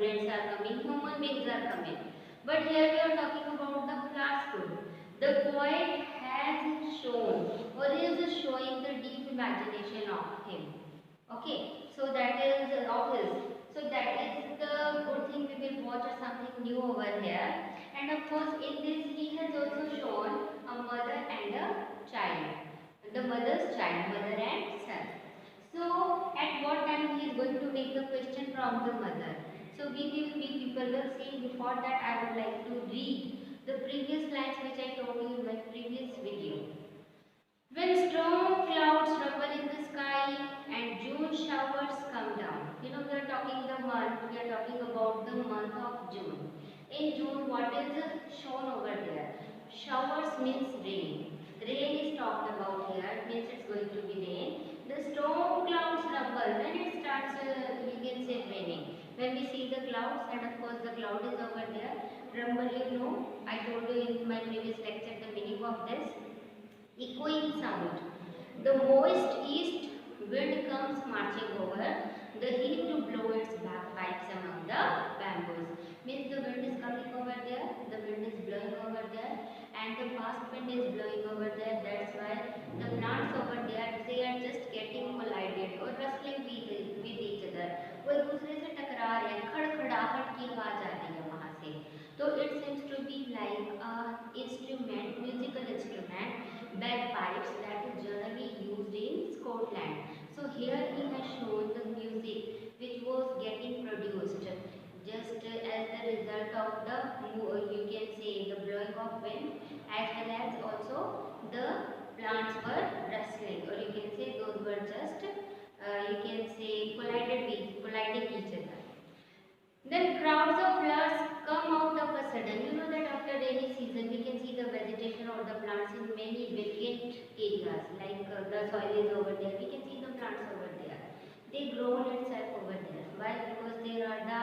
students are coming, human beings are coming. But here we are talking about the classroom. The poet has shown or is showing the deep imagination of him. Okay, so that is of his. So that is the good thing, we will watch something new over here. And of course in this he has also shown a mother and a child. The mother's child, mother and son. So at what time he is going to take the question from the mother. So we people will see. Before that I would like to read the previous lines which I told you in my previous video. When storm clouds rumble in the sky and June showers come down. You know, we are talking the month, we are talking about the month of June. In June, what is shown over there? Showers means rain. Rain is talked about here, means it's going to be rain. The storm clouds rumble, when it starts, you can say raining. When we see the clouds, and of course the cloud is over there, rumble, you know, I told you in my previous lecture the meaning of this. Echoing sound. The moist east wind comes marching over, the heat to blow its bagpipes among the bamboos. Means the wind is coming over there, the wind is blowing over there, and the fast wind is blowing over there. That's why the plants over there, they are just getting collided or rustling with each other. वो एक दूसरे से टकरा रहे हैं, खड़खड़ाहट की आवाज आ रही है वहाँ से. So it seems to be like a instrument, musical instrument, bagpipes, that is generally used in Scotland. So here he has shown the music which was getting produced just as the result of the, you can say, the blowing of wind, as well as also the plants were rustling, or you can say those were just you can say colliding each other. Then crowds of flowers come out of a sudden. You know that after rainy season we can see the vegetation or the plants in many vacant areas, like the soil is over there. We can see the plants over there. They grow itself over there. Why? Because there are the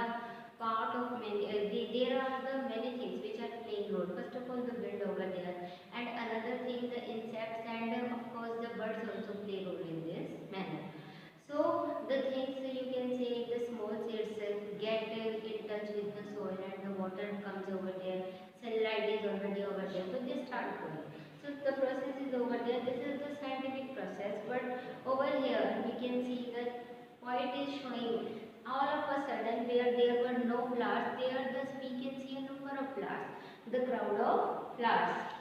part of many. There are the many things which are playing role. First of all, the wind over there, and another thing, the insects, and of course the birds also play role in this manner. So the things you can say, the small seeds get in touch with the soil and the water comes over there, sunlight is already over there, so they start growing. So the process is over there. This is the scientific process, but over here we can see that poet is showing all of a sudden where there were no flowers, there thus we can see a number of flowers, the crowd of flowers.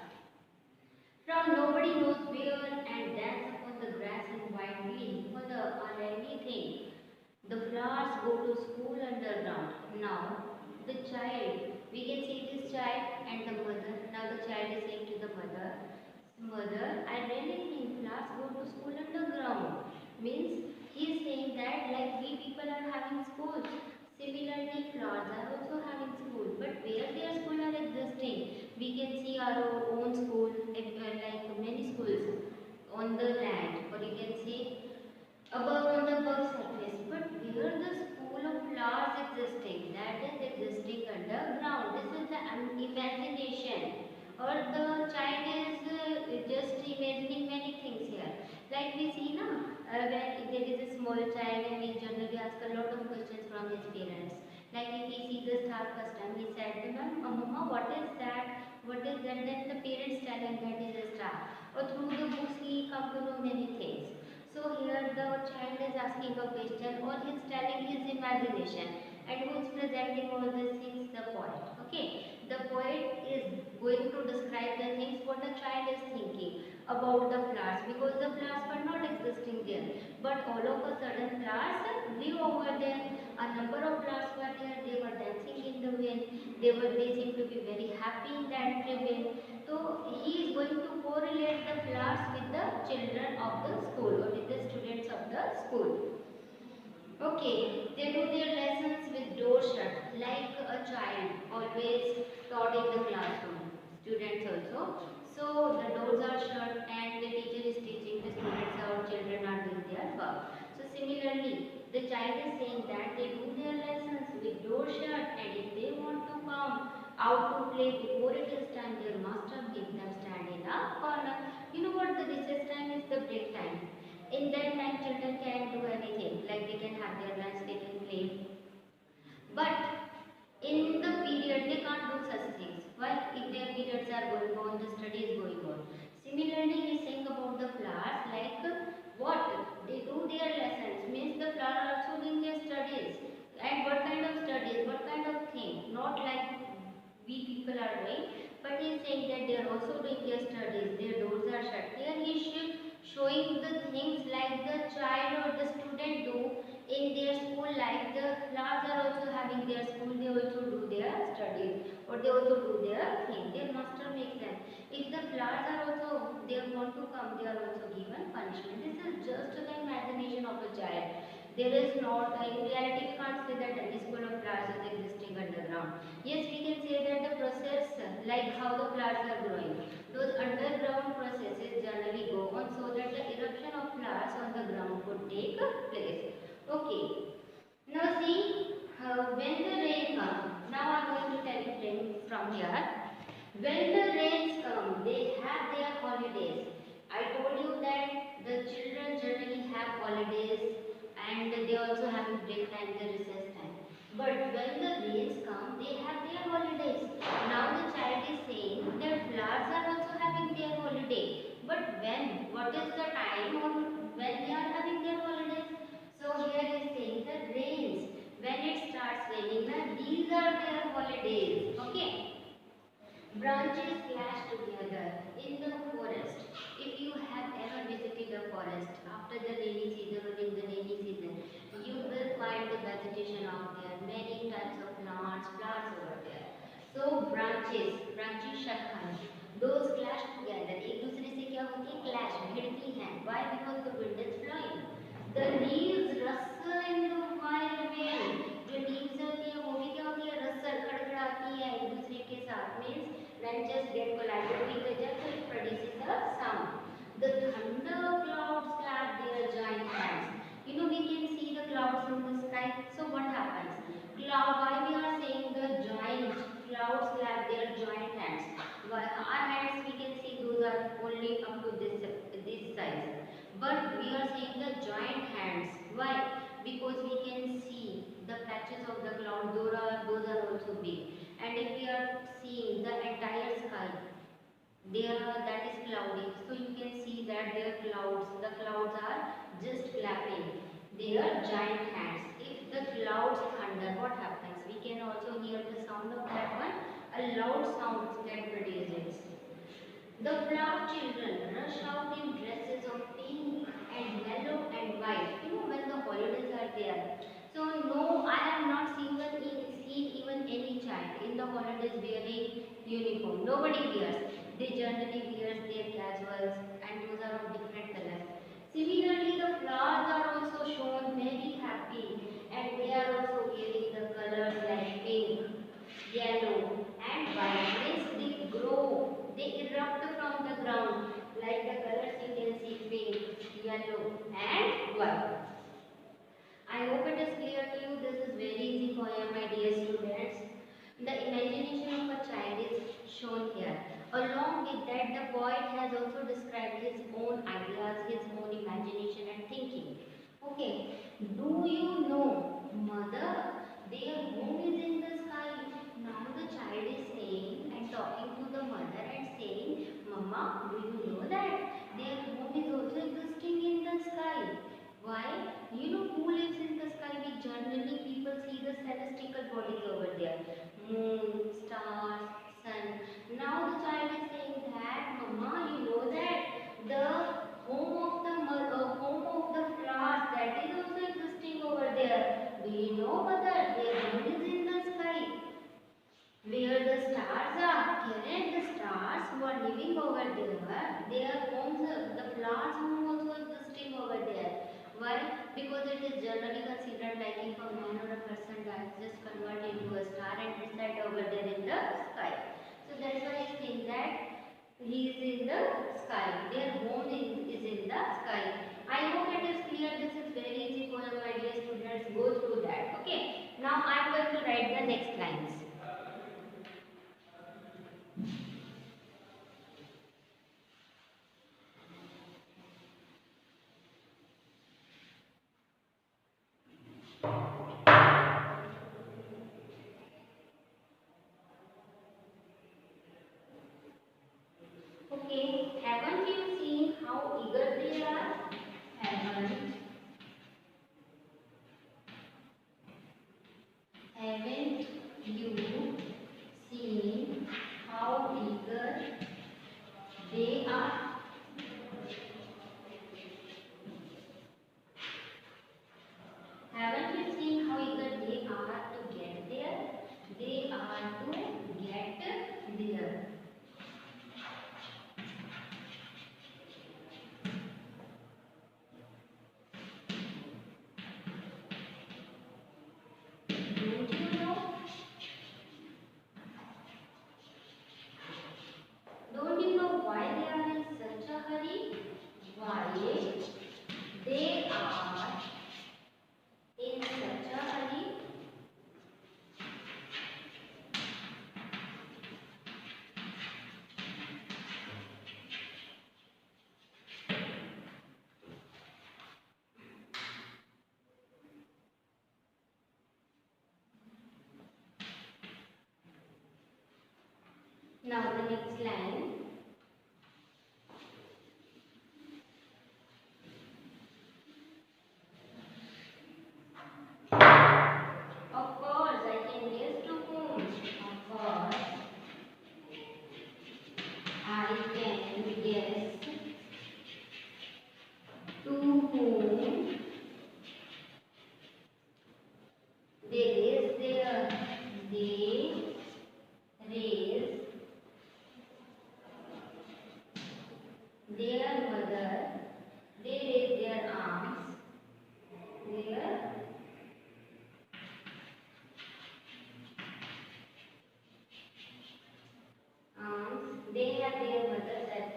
From nobody knows where and dance upon the grass and wildly for the or anything. The flowers go to school underground. Now the child, we can see this child and the mother. Now the child is saying to the mother, Mother, I really think flowers go to school underground. Means he is saying that like we people are having schools. Similarly, flowers are also having school, but where their school are existing, we can see our own school, like many schools on the land, or you can see above on the above surface. But where the school of flowers existing, that is existing underground. This is the imagination, or the child is just imagining many things here. Like we see now, when there is a small child and we generally ask a lot of questions from his parents. Like if he see the star first time, he said, Mama, what is that? What is that? Then the parents tell him that is a star. Or through the books he come to know many things. So here the child is asking a question or he is telling his imagination. And who is presenting all these things? The poet. Okay. The poet is going to describe the things what the child is thinking about the flowers, because the flowers were not existing there, but all of a sudden flowers grew over there. A number of flowers were there, they were dancing in the wind, they seem to be very happy in that wind. So he is going to correlate the flowers with the children of the school or with the students of the school. Okay, they do their lessons with door shut, like a child always taught in the classroom. Students also. So the doors are shut and the teacher is teaching the students or children are doing their work. So similarly, the child is saying that they do their lessons with door shut, and if they want to come out to play before it is time, their master makes them stand in a corner. You know what, the recess time is the break time. In that time children can do anything, like they can have their lunch, they can play. But are going on, the study is going on. Similarly, we think about the flowers like what? They do their lessons, means the flower are also doing their studies. And what kind of studies, what kind of thing? Not like we people are doing, but he is saying that they are also doing their studies, their doors are shut. Here he is showing the things like the child or the student do in their school life. The flowers are also having their school, they also do their studies or they also do their thing. Their master makes them. If the flowers are also, they want to come, they are also given punishment. This is just the imagination of a child. There is not, in reality we can't say that any school of flowers is existing underground. Yes, we can say that the process, like how the flowers are growing, those underground processes generally go on so that the eruption of flowers on the ground could take place. Okay. Now see, when the rain comes, now I am going to tell you things from here. When the rains come, they have their holidays. I told you that the children generally have holidays and they also have break time, the recess time. But when the rains come, they have their holidays. Now the child is saying that flowers are also having their holiday. But when? What is the time or when they are having their holidays? So here is saying the rains. When it starts raining, now these are their holidays. Okay. Branches clash together in the forest. If you have ever visited a forest after the rainy season or in the rainy season, you will find the vegetation out there, many types of flowers over there. So branches shakhan, those clash together. एक दूसरे से क्या होती है? Clash, भिड़ती हैं. Why? Because the wind is blowing. The leaves rustle in the wild wind. जो leaves होती है वो भी क्या होती है? Rustle, खड़खड़ाती है एक दूसरे के साथ. Means branches get collided with each other, so it produces a sound. The thunder clouds clap their giant hands. You know we can see the clouds in the sky. So what happens? Why we are saying the giant clouds clap their giant hands? Why our hands we can see those are only up to this size. But we are saying the giant hands. Why? Because we can see the patches of the cloud. Those are also big. And if we are seeing the entire sky, that is cloudy. So you can see that the clouds are just clapping their giant hands. If the clouds thunder, what happens? We can also hear the sound of that one. A loud sound get produces. The proud children rush out in dresses of pink and yellow and white. You know when the holidays are there. So no, I have not seen even any child in the holidays wearing uniform. Nobody wears. They generally wear their casuals and those are of different colors. Similarly, the flowers are also shown very happy and they are also wearing the colors like pink, yellow and white. Means they grow, they erupt from the ground like the colors you can see pink, yellow and white. I hope it is clear to you. This is very easy for you, my dear students. The imagination of a child is shown here. Along with that, the poet has also described his own ideas, his own imagination and thinking. Okay, do you know, mother, their home is in the sky. Now the child is saying and talking to the mother and saying, Mama, do you know that their home is also existing in the sky? Why? You know who lives in the sky? We generally people see the celestial bodies over there. Moon, stars, sun. Now the child is saying that, Mama, you know that the home of the flowers that is also existing over there. Do you know, mother? Their home is in the sky. Where the stars are, the stars who are living over there, their homes, the flowers home also existing over there. Why? Because it is generally considered like if a man or a person dies, just convert into a star and reside over there in the sky. So that's why I think that he is in the sky. Their home is in the sky. I hope it is clear. This is very easy for my dear students. Go through that. Okay. Now I am going to write the next lines. Now the next line. Of course, I can guess to whom. Of course, I can guess to whom they raise raise their mother, they raise their arms, their arms, they have their mothers at,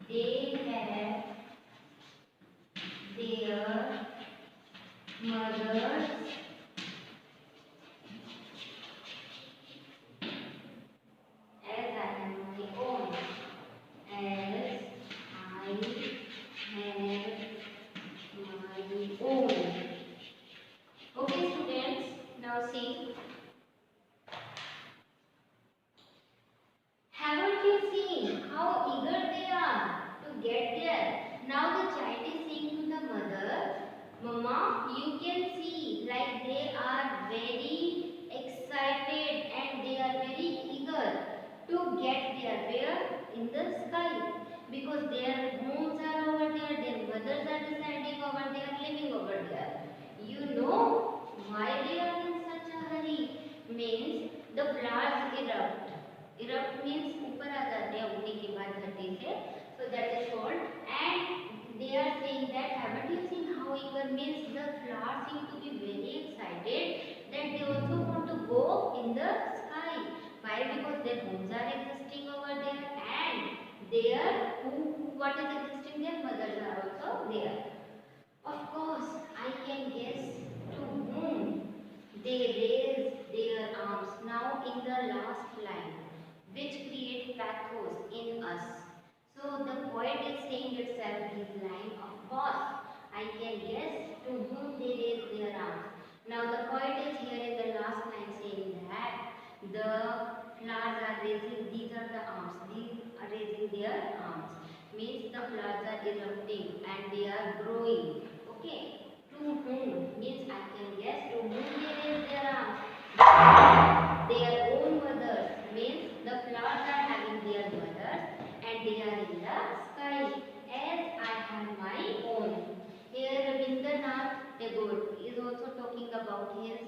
they have their mothers as I have my own, as I have my own. Okay, students, now see. Haven't you seen how eager they are to get there? Now the child is saying to the mother, Mama, you can see like they are very excited and they are very eager to get there. Where? In the sky. Because their homes are over there, their mothers are residing over there, living over there. You know why they are in such a hurry? Means the flowers erupt. Erupt means ऊपर आ जाते हैं उगने के बाद धरती से, so that is called. And they are saying that haven't you seen how eager means the flowers seem to be very excited that they also want to go in the sky. Why? Because their homes are existing over there and their what is existing, their mothers are also there. Of course, I can guess to whom they raise their arms. Now in the last line, which create pathos in us. So the poet is saying itself his line, of course, I can guess to whom they raise their arms. Now the poet is here in the last line saying that the flowers are raising, these are the arms, these are raising their arms. Means the flowers are erupting and they are growing. Okay. To whom means I can guess to whom they raise their arms. Their own mothers means the flowers are having their mothers and they are in the sky as I have my own. Here Rabindranath Tagore is also talking about his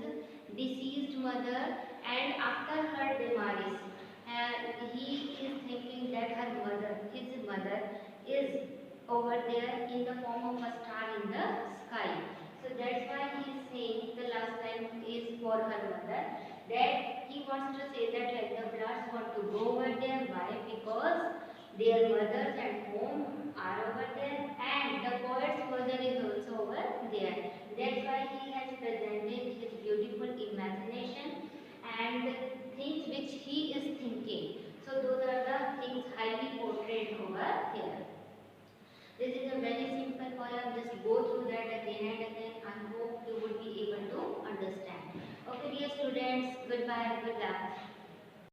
deceased mother, and after her demise he is thinking that his mother is over there in the form of a star in the sky. So that's why he is saying the last time is for her mother, that he wants to say that like the flowers want to go over there. Why? Because their mothers and home are over there